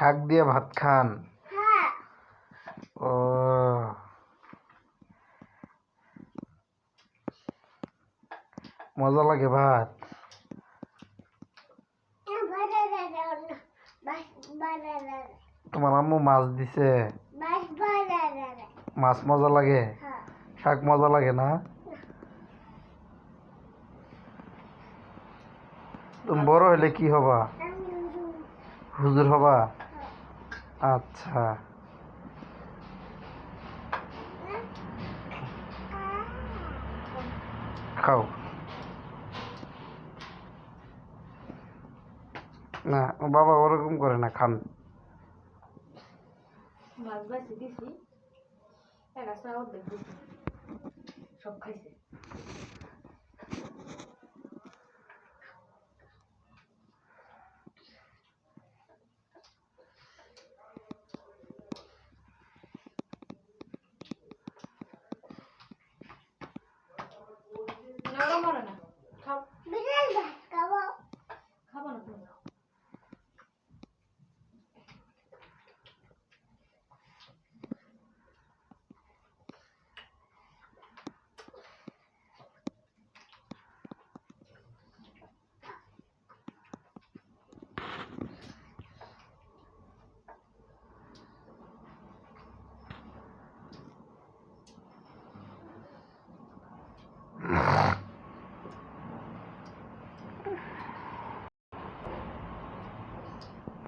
শাক দিয়ে ভাত খান? হ্যাঁ। ও, মজা লাগে ভাত? তোমার আম্মু মাছ দিছে? মাছ মজা লাগে? শাক মজা লাগে না? তুমি বড় হলে কি হবা? হুজুর হবা? আচ্ছা, খাও। না, বাবা ওরকম করে না, খান। মাছ ভাজি দিছি, একটা চাউল দিছি, সব খাইছে। না, ওরা মরে না।